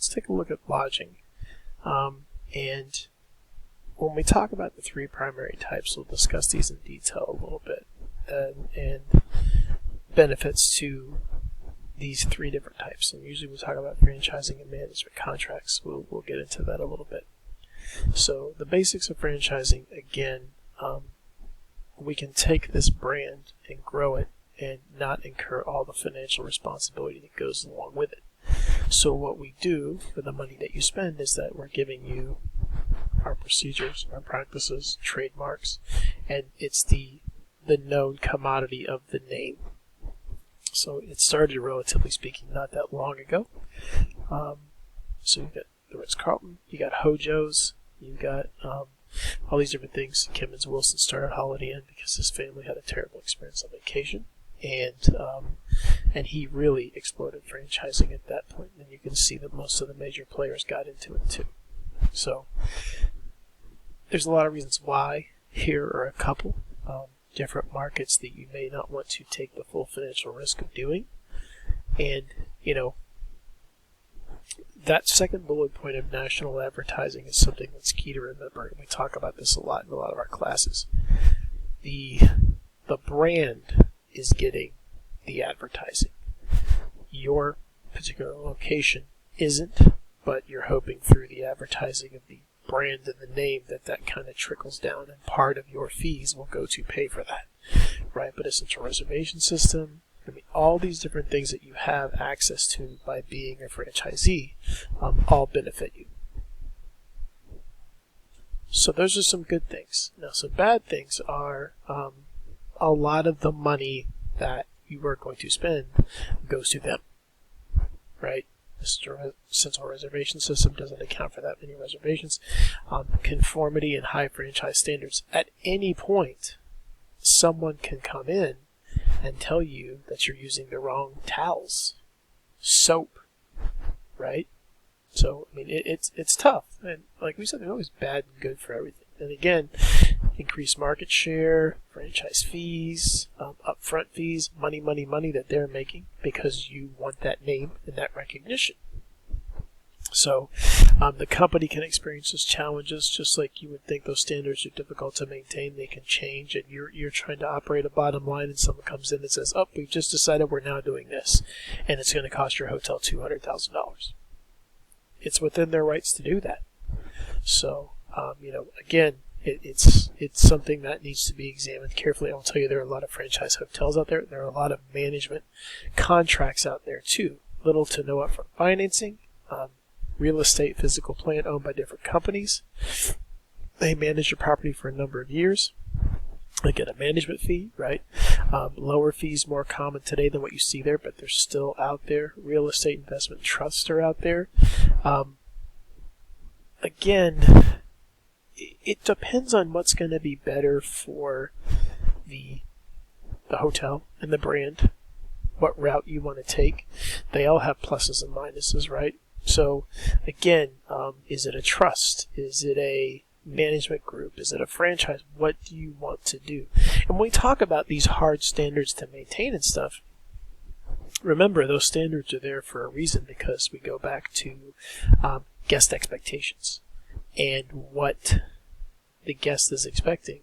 let's take a look at lodging. And when we talk about the three primary types, we'll discuss these in detail a little bit, and benefits to these three different types. And usually we'll talk about franchising and management contracts. We'll get into that a little bit. So the basics of franchising, again, we can take this brand and grow it and not incur all the financial responsibility that goes along with it. So what we do for the money that you spend is that we're giving you our procedures, our practices, trademarks, and it's the known commodity of the name. So it started, relatively speaking, not that long ago. So you've got the Ritz-Carlton, you got Hojo's, you've got all these different things. Kimmons Wilson started Holiday Inn because his family had a terrible experience on vacation, and he really exploded franchising at that point. And you can see that most of the major players got into it too. So there's a lot of reasons why. Here are a couple different markets that you may not want to take the full financial risk of doing. And, you know, that second bullet point of national advertising is something that's key to remember, and we talk about this a lot in a lot of our classes. The brand is getting the advertising. Your particular location isn't, but you're hoping through the advertising of the brand and the name that kind of trickles down, and part of your fees will go to pay for that, right? But a central reservation system, I mean, all these different things that you have access to by being a franchisee all benefit you. So those are some good things. Now, some bad things are a lot of the money that you are going to spend goes to them, right? The central reservation system doesn't account for that many reservations. Conformity and high franchise standards. At any point, someone can come in and tell you that you're using the wrong towels, soap, right? So, I mean, it's tough. And like we said, there's always bad and good for everything. And again, increased market share, franchise fees, upfront fees, money that they're making because you want that name and that recognition. So the company can experience those challenges just like you would think those standards are difficult to maintain. They can change, and you're trying to operate a bottom line, and someone comes in and says, oh, we've just decided we're now doing this, and it's going to cost your hotel $200,000. It's within their rights to do that. So, again, it's something that needs to be examined carefully. I'll tell you, there are a lot of franchise hotels out there. There are a lot of management contracts out there too. Little to no upfront financing. Real estate physical plant owned by different companies. They manage your property for a number of years. They get a management fee, right? Lower fees more common today than what you see there, but they're still out there. Real estate investment trusts are out there. Again, it depends on what's going to be better for the hotel and the brand, what route you want to take. They all have pluses and minuses, right? So, again, is it a trust? Is it a management group? Is it a franchise? What do you want to do? And when we talk about these hard standards to maintain and stuff, remember those standards are there for a reason, because we go back to guest expectations and what the guest is expecting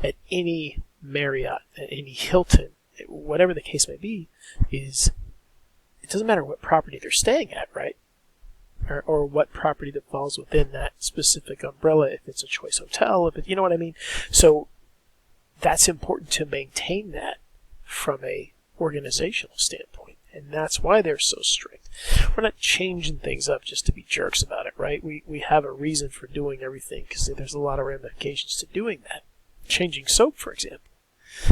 at any Marriott, at any Hilton, whatever the case may be, is it doesn't matter what property they're staying at, right? Or what property that falls within that specific umbrella, if it's a choice hotel, if it, you know what I mean? So that's important to maintain that from a organizational standpoint, and that's why they're so strict. We're not changing things up just to be jerks about it, right? We have a reason for doing everything, because there's a lot of ramifications to doing that. Changing soap, for example.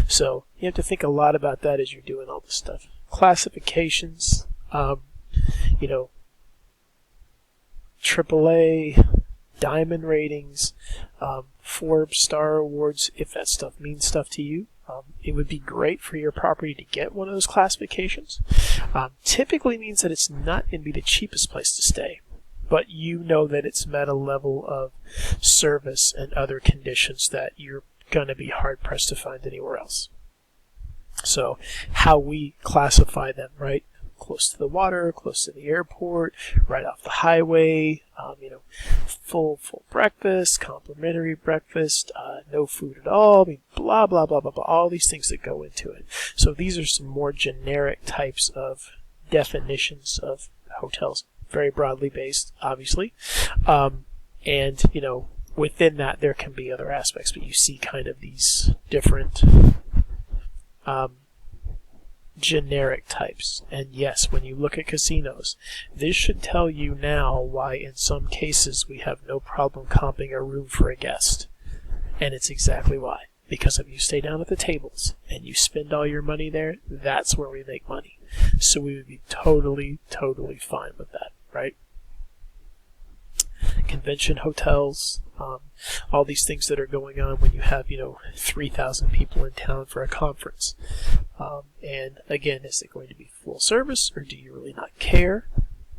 So you have to think a lot about that as you're doing all this stuff. Classifications, AAA, diamond ratings, Forbes Star Awards, if that stuff means stuff to you. It would be great for your property to get one of those classifications. Typically means that it's not going to be the cheapest place to stay, but you know that it's met a level of service and other conditions that you're going to be hard-pressed to find anywhere else. So how we classify them, right? close to the water, close to the airport, right off the highway, full breakfast, complimentary breakfast, no food at all, blah, blah, blah, blah, blah, all these things that go into it. So these are some more generic types of definitions of hotels, very broadly based, obviously. And, within that there can be other aspects, but you see kind of these different generic types. And yes, when you look at casinos, this should tell you now why in some cases we have no problem comping a room for a guest. And it's exactly why. Because if you stay down at the tables and you spend all your money there, that's where we make money. So we would be totally fine with that, right? Convention hotels, all these things that are going on when you have 3,000 people in town for a conference, and again, is it going to be full service or do you really not care,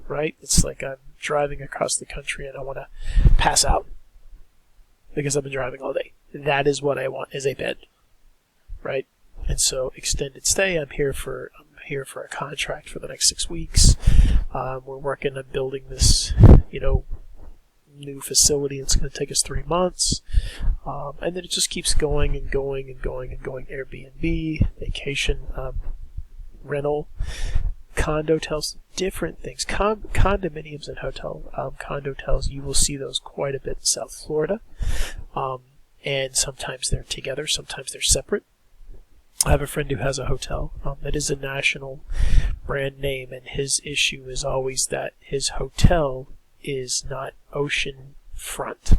right? It's like I'm driving across the country and I want to pass out because I've been driving all day. That is what I want, is a bed, right? And so extended stay, I'm here for a contract for the next 6 weeks. We're working on building this new facility. It's going to take us 3 months, and then it just keeps going and going and going and going. Airbnb, vacation rental, condo hotels, different things. Condominiums and condo hotels, you will see those quite a bit in South Florida, and sometimes they're together, sometimes they're separate. I have a friend who has a hotel that is a national brand name, and his issue is always that his hotel is not ocean front.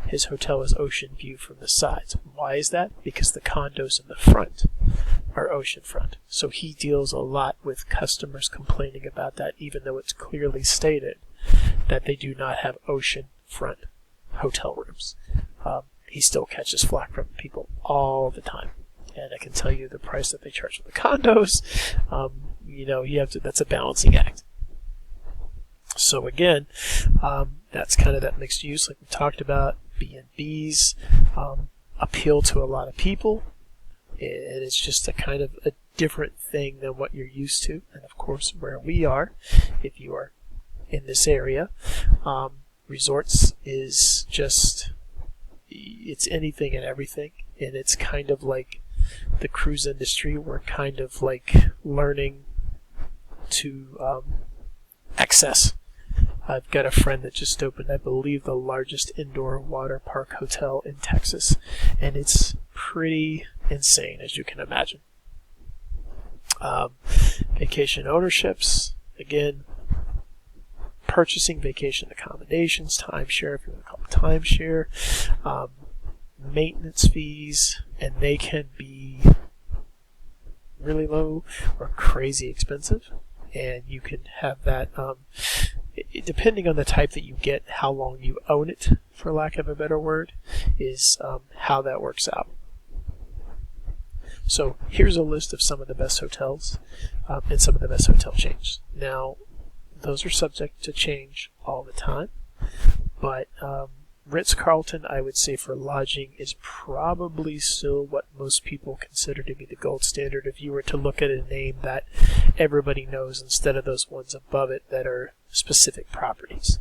His hotel is ocean view from the sides. Why is that? Because the condos in the front are ocean front. So he deals a lot with customers complaining about that, even though it's clearly stated that they do not have ocean front hotel rooms. He still catches flack from people all the time. And I can tell you the price that they charge for the condos, you have to, that's a balancing act. So again, that's kind of that mixed use, like we talked about. B&Bs appeal to a lot of people. It's just a kind of a different thing than what you're used to. And of course, where we are, if you are in this area, resorts is just, it's anything and everything. And it's kind of like the cruise industry. We're kind of like learning to access. I've got a friend that just opened, I believe, the largest indoor water park hotel in Texas, and it's pretty insane, as you can imagine. Vacation ownerships, again, purchasing vacation accommodations, timeshare, if you want to call it timeshare, maintenance fees, and they can be really low or crazy expensive, and you can have that depending on the type that you get, how long you own it, for lack of a better word, is how that works out. So here's a list of some of the best hotels and some of the best hotel chains. Now, those are subject to change all the time, but Ritz-Carlton, I would say, for lodging is probably still what most people consider to be the gold standard if you were to look at a name that everybody knows instead of those ones above it that are specific properties.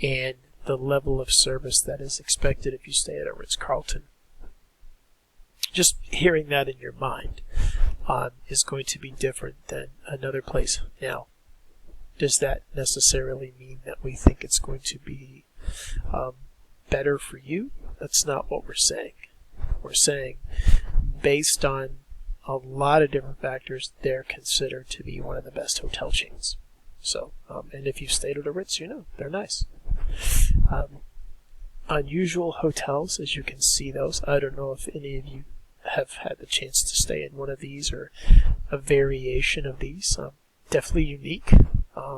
And the level of service that is expected if you stay at a Ritz-Carlton, just hearing that in your mind is going to be different than another place. Now, does that necessarily mean that we think it's going to be better for you? That's not what we're saying. We're saying, based on a lot of different factors, they're considered to be one of the best hotel chains. So, and if you've stayed at a Ritz, they're nice. Unusual hotels, as you can see those. I don't know if any of you have had the chance to stay in one of these or a variation of these. Definitely unique.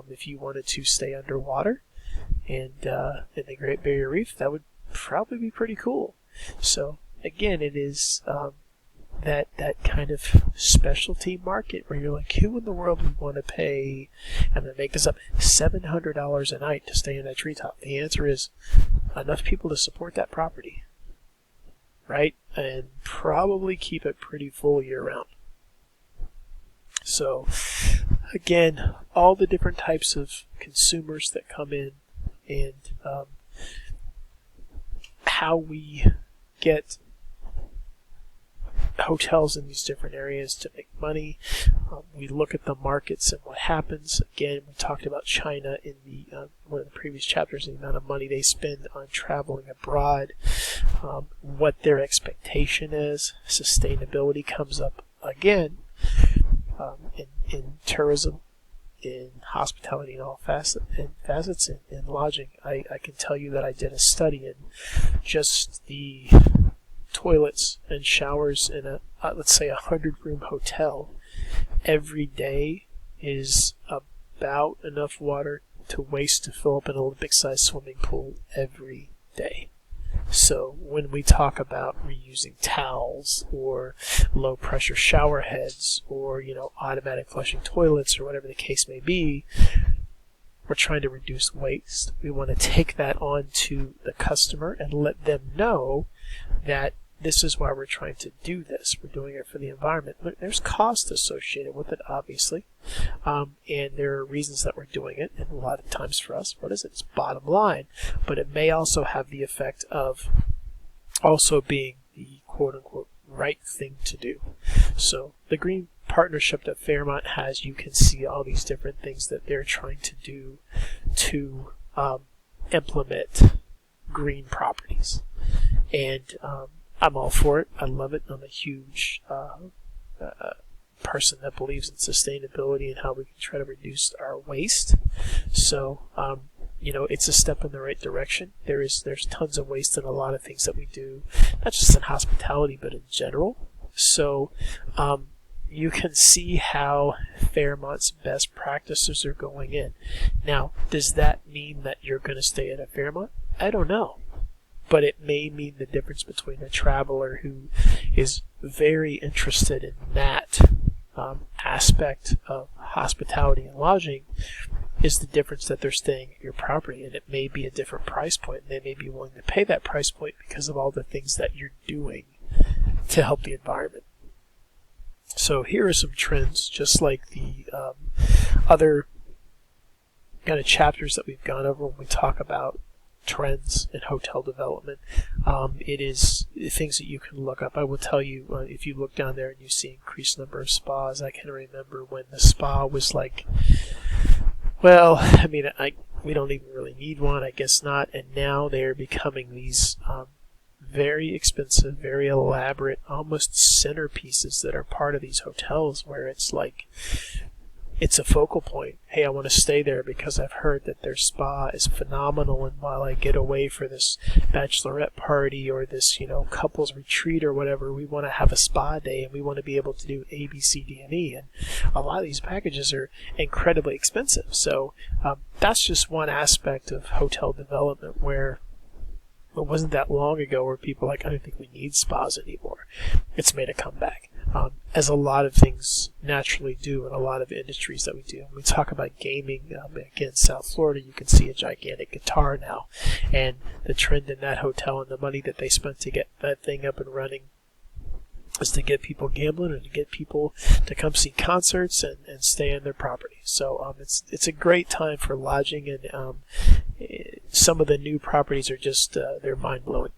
If you wanted to stay underwater and in the Great Barrier Reef, that would probably be pretty cool. So again, it is that kind of specialty market where you're like, who in the world would want to pay, and then make this up, $700 a night to stay in a treetop? The answer is enough people to support that property, right? And probably keep it pretty full year round. So again, all the different types of consumers that come in, and how we get hotels in these different areas to make money. We look at the markets and what happens. Again, we talked about China in the one of the previous chapters, the amount of money they spend on traveling abroad, what their expectation is. Sustainability comes up again in tourism, in hospitality, and all facets in lodging. I can tell you that I did a study in just the toilets and showers in a let's say 100-room hotel. Every day is about enough water to waste to fill up an Olympic-sized swimming pool every day. So when we talk about reusing towels or low-pressure shower heads or automatic flushing toilets or whatever the case may be, we're trying to reduce waste. We want to take that on to the customer and let them know that this is why we're trying to do this. We're doing it for the environment. There's cost associated with it, obviously, and there are reasons that we're doing it. And a lot of times for us, what is it? It's bottom line. But it may also have the effect of also being the quote-unquote right thing to do. So the Green Partnership that Fairmont has, you can see all these different things that they're trying to do to implement green properties. And I'm all for it. I love it. I'm a huge person that believes in sustainability and how we can try to reduce our waste. So, it's a step in the right direction. There's tons of waste in a lot of things that we do, not just in hospitality, but in general. So, you can see how Fairmont's best practices are going in. Now, does that mean that you're going to stay at a Fairmont? I don't know. But it may mean the difference between a traveler who is very interested in that aspect of hospitality and lodging is the difference that they're staying at your property. And it may be a different price point. They may be willing to pay that price point because of all the things that you're doing to help the environment. So here are some trends, just like the other kind of chapters that we've gone over when we talk about trends in hotel development. It is things that you can look up. I will tell you, if you look down there and you see increased number of spas, I can remember when the spa was like, well, I mean, we don't even really need one, I guess not, and now they're becoming these very expensive, very elaborate, almost centerpieces that are part of these hotels where it's like, it's a focal point. Hey, I want to stay there because I've heard that their spa is phenomenal, and while I get away for this bachelorette party or this, couples retreat or whatever, we want to have a spa day and we want to be able to do A, B, C, D, and E. And a lot of these packages are incredibly expensive. So that's just one aspect of hotel development where it wasn't that long ago where people were like, I don't think we need spas anymore. It's made a comeback. As a lot of things naturally do in a lot of industries that we do. When we talk about gaming, again, South Florida, you can see a gigantic guitar now. And the trend in that hotel and the money that they spent to get that thing up and running is to get people gambling and to get people to come see concerts and stay on their property. So it's a great time for lodging, and some of the new properties are just they're mind-blowing.